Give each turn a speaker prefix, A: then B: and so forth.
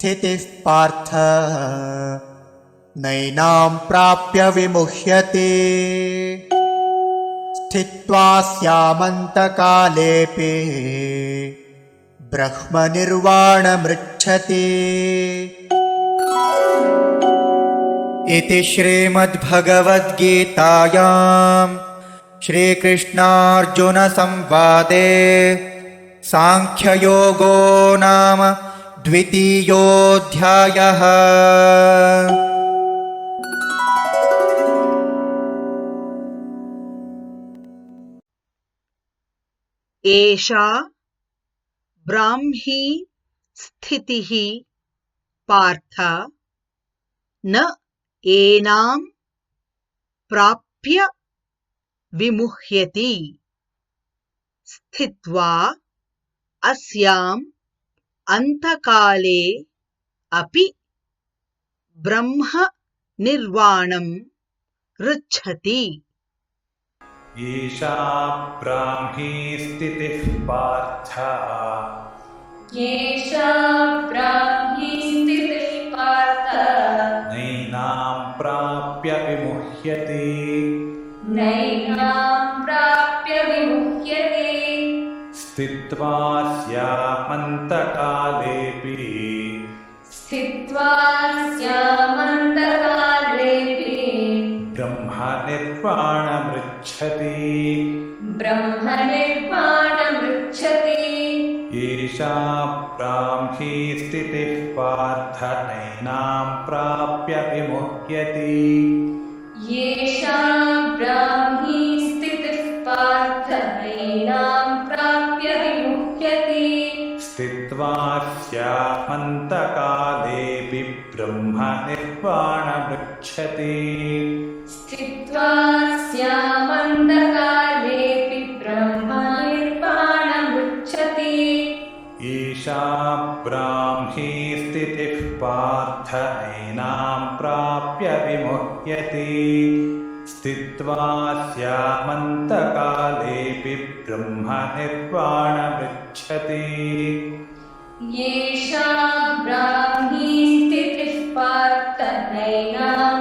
A: स्थितिः पार्थ नैनां प्राप्य विमुह्यते स्थित्वा स्यामन्तकालेऽपि ब्रह्मनिर्वाणमृच्छति। इति श्रीमद्भगवद्गीतायां श्रीकृष्णार्जुनसंवादे सांख्ययोगो नाम द्वितीयोऽध्यायः।
B: एषा ब्राह्मी स्थितिः पार्थ न एनां प्राप्य विमुह्यति स्थित्वा अस्याम् अन्तकाले अपि ब्रह्म निर्वाणं ऋच्छति।
C: एषा ब्राह्मी स्थितिः पार्थ
D: एषा ब्राह्मी स्थितिः पार्थ
C: नैनां प्राप्य विमुह्यते
D: नैनां प्राप्य विमुह्यते
C: स्थित्वा स्यामन्तकालेऽपि
D: स्थित्वा स्यामन्तकालेऽपि
C: ब्रह्मनिर्वाणमृच्छति
D: ब्रह्मनिर्वाणमृच्छति।
C: एषा ब्राह्मी स्थितिः पार्थ नैनां प्राप्य विमुह्यति
D: एषा ब्राह्मी स्थितिः पार्थ नैनां प्राप्य विमुह्यति
C: स्थित्वा स्यामन्तकालेऽपि ब्रह्मनिर्वाणमृच्छति
D: स्थित्वा स्यामन्तकालेऽपि ब्रह्मनिर्वाणमृच्छति।
C: एषा ब्राह्मी स्थितिः पार्थ नैनां प्राप्य विमुह्यति स्थित्वा स्यामन्तकालेऽपि ब्रह्मनिर्वाणमृच्छति।
D: एषा ब्राह्मी स्थितिः पार्थ नैनां